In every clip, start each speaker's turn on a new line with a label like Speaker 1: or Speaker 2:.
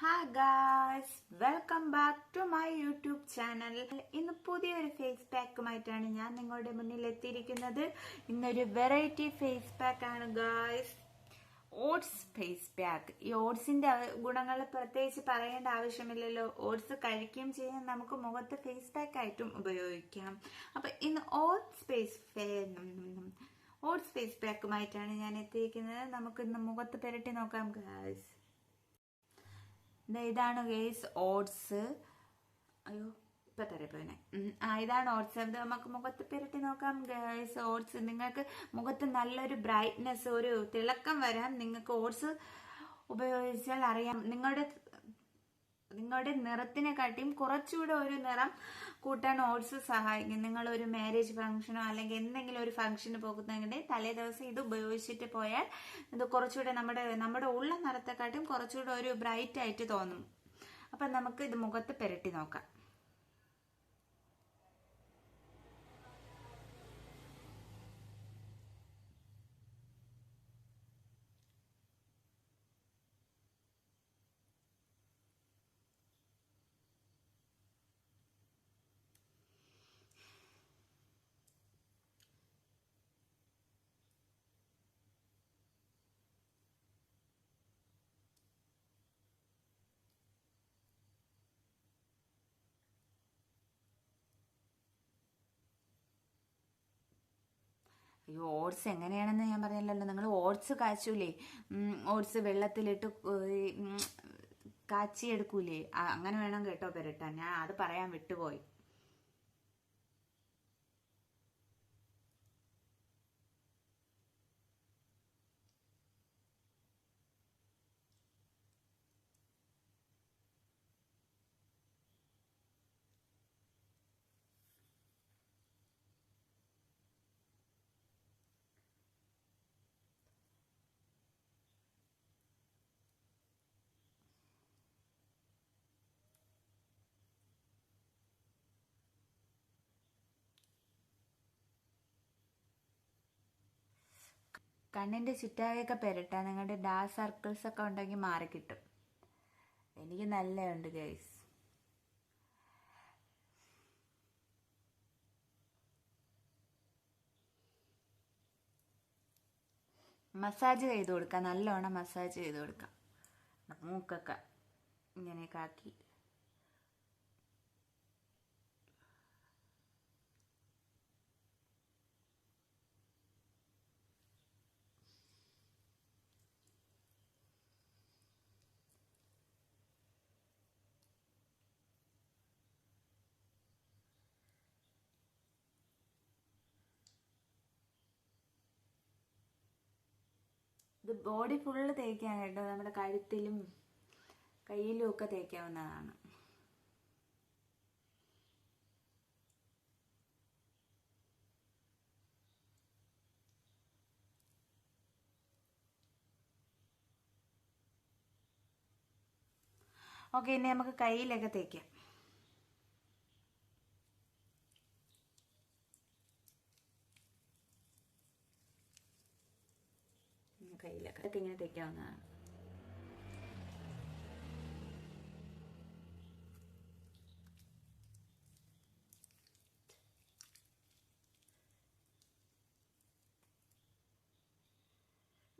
Speaker 1: Hi guys, welcome back to my YouTube channel. ഇന്ന് പുതിയൊരു face പാക്കുമായിട്ടാണ് ഞാൻ നിങ്ങളുടെ മുന്നിൽ എത്തിയിരിക്കുന്നത്. ഇന്നൊരു വെറൈറ്റി ഫേസ് പാക്ക് ആണ് ഗായ്സ്, ഓട്സ് ഫേസ് പാക്ക്. ഈ ഓട്സിന്റെ ഗുണങ്ങൾ പ്രത്യേകിച്ച് പറയേണ്ട ആവശ്യമില്ലല്ലോ. ഓട്സ് കഴിക്കുകയും ചെയ്യാൻ നമുക്ക് മുഖത്ത് ഫേസ് പാക്ക് ആയിട്ടും ഉപയോഗിക്കാം. അപ്പൊ ഇന്ന് ഓട്സ് ഫേസ് പാക്കുമായിട്ടാണ് ഞാൻ എത്തിയിരിക്കുന്നത്. നമുക്ക് ഇന്ന് മുഖത്ത് പുരട്ടി നോക്കാം ഗായ്സ്. ഇതാണ് ഗൈസ് ഓട്സ്. അയ്യോ ഇപ്പൊ തരപ്പോനെ. ഇതാണ് ഓട്സ്. ഇത് നമുക്ക് മുഖത്ത് പുരട്ടി നോക്കാം ഗൈസ്. ഓട്സ് നിങ്ങൾക്ക് മുഖത്ത് നല്ലൊരു ബ്രൈറ്റ്നെസ്, ഒരു തിളക്കം വരാൻ നിങ്ങൾക്ക് ഓട്സ് ഉപയോഗിച്ചാൽ അറിയാം. നിങ്ങളുടെ നിറത്തിനെക്കാട്ടിയും കുറച്ചുകൂടെ ഒരു നിറം കൂട്ടാൻ ഓട്സ് സഹായിക്കും. നിങ്ങൾ ഒരു മാരേജ് ഫംഗ്ഷനോ അല്ലെങ്കിൽ എന്തെങ്കിലും ഒരു ഫംഗ്ഷന് പോകുന്നെങ്കിൽ തലേ ദിവസം ഇത് ഉപയോഗിച്ചിട്ട് പോയാൽ ഇത് കുറച്ചുകൂടെ നമ്മുടെ ഉള്ള നിറത്തെക്കാട്ടും കുറച്ചുകൂടെ ഒരു ബ്രൈറ്റ് ആയിട്ട് തോന്നും. അപ്പൊ നമുക്ക് ഇത് മുഖത്ത് പുരട്ടി നോക്കാം. അയ്യോ, ഓട്സ് എങ്ങനെയാണെന്ന് ഞാൻ പറഞ്ഞല്ലോ. നിങ്ങൾ ഓട്സ് കാച്ചൂലേ, ഓട്സ് വെള്ളത്തിലിട്ട് കാച്ചിയെടുക്കൂലേ, അങ്ങനെ വേണം കേട്ടോ പുരട്ടാൻ. ഞാൻ അത് പറയാൻ വിട്ടുപോയി. കണ്ണിന്റെ ചുറ്റാകെയൊക്കെ പുരട്ടാൻ. നിങ്ങളുടെ ഡാർക്ക് സർക്കിൾസ് ഒക്കെ ഉണ്ടെങ്കിൽ മാറിക്കിട്ടും. എനിക്ക് നല്ലതുണ്ട് ഗൈസ്. മസാജ് ചെയ്ത് കൊടുക്കാം, നല്ലോണം മസാജ് ചെയ്ത് കൊടുക്കാം. മൂക്കൊക്കെ ഇങ്ങനെയൊക്കെ ആക്കി. ഇത് ബോഡി ഫുള്ള് തേക്കാൻ കേട്ടോ. നമ്മുടെ കഴുത്തിലും കയ്യിലും ഒക്കെ തേക്കാവുന്നതാണ്. ഓക്കെ, ഇനി നമുക്ക് കയ്യിലൊക്കെ തേക്കാം. കയ്യിലൊക്കെ ഇങ്ങനെ തേക്കാവുന്നതാണ്.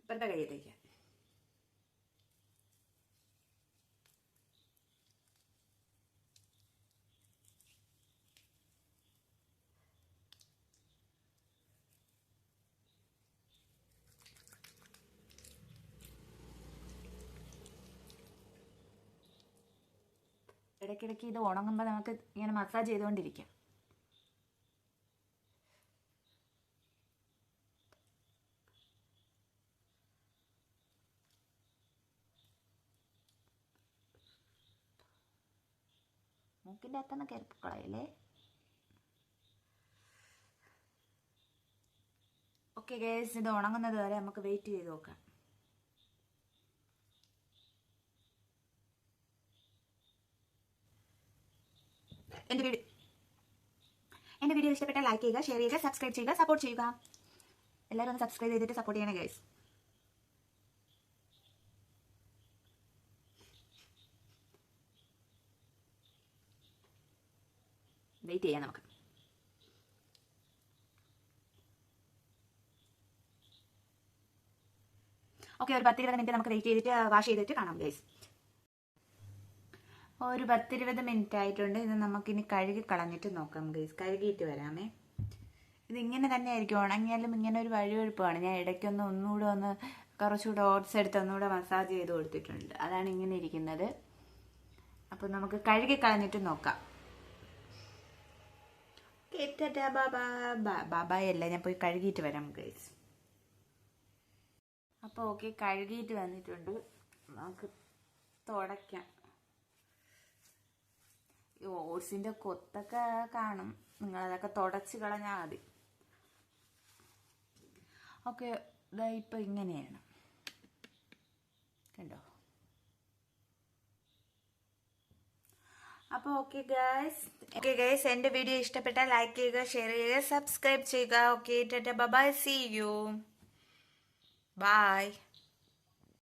Speaker 1: ഇപ്പഴത്തെ കൈ തേക്കാം. ഇടയ്ക്കിടയ്ക്ക് ഇത് ഉണങ്ങുമ്പോൾ നമുക്ക് ഇങ്ങനെ മസാജ് ചെയ്തുകൊണ്ടിരിക്കാം. മൂക്കിൻ്റെ അകത്തുനിന്ന് കയറിക്കളയല്ലേ. ഓക്കെ ഗൈസ്, ഇത് ഉണങ്ങുന്നത് വരെ നമുക്ക് വെയിറ്റ് ചെയ്ത് നോക്കാം. എൻ്റെ വീഡിയോ ഇഷ്ടപ്പെട്ടാൽ ലൈക്ക് ചെയ്യുക, ഷെയർ ചെയ്യുക, സബ്സ്ക്രൈബ് ചെയ്യുക, സപ്പോർട്ട് ചെയ്യുക. എല്ലാവരും ഒന്ന് സബ്സ്ക്രൈബ് ചെയ്തിട്ട് സപ്പോർട്ട് ചെയ്യണേ ഗൈസ്. വെയിറ്റ് ചെയ്യാം നമുക്ക്. ഓക്കെ, ഒരു 10-20 മിനിറ്റ് നമുക്ക് വെയിറ്റ് ചെയ്തിട്ട് വാഷ് ചെയ്തിട്ട് കാണാം ഗൈസ്. ഒരു 10-20 മിനിറ്റ് ആയിട്ടുണ്ട്. ഇത് നമുക്കിനി കഴുകി കളഞ്ഞിട്ട് നോക്കാം ഗൈസ്. കഴുകിയിട്ട് വരാമേ. ഇതിങ്ങനെ തന്നെ ആയിരിക്കും, ഉണങ്ങിയാലും ഇങ്ങനെ ഒരു വഴുവഴുപ്പാണ്. ഞാൻ ഇടയ്ക്കൊന്ന് ഒന്നുകൂടെ കുറച്ചുകൂടെ ഓട്സ് എടുത്ത് ഒന്നുകൂടെ മസാജ് ചെയ്ത് കൊടുത്തിട്ടുണ്ട്. അതാണ് ഇങ്ങനെ ഇരിക്കുന്നത്. അപ്പോൾ നമുക്ക് കഴുകി കളഞ്ഞിട്ട് നോക്കാം. ബാബായ് അല്ല, ഞാൻ പോയി കഴുകിയിട്ട് വരാം ഗൈസ്. അപ്പോൾ ഓക്കെ, കഴുകിയിട്ട് വന്നിട്ടുണ്ട്. നമുക്ക് തുടയ്ക്കാം. ഓട്സിൻ്റെ കൊത്തൊക്കെ കാണും, നിങ്ങളതൊക്കെ തുടച്ച് കളഞ്ഞാൽ മതി. ഓക്കെ, ഇതാ ഇപ്പം ഇങ്ങനെയാണ് കണ്ടോ. അപ്പോൾ ഓക്കെ ഗൈസ്, എൻ്റെ വീഡിയോ ഇഷ്ടപ്പെട്ടാൽ ലൈക്ക് ചെയ്യുക, ഷെയർ ചെയ്യുക, സബ്സ്ക്രൈബ് ചെയ്യുക. Okay, tata bye, see you, by.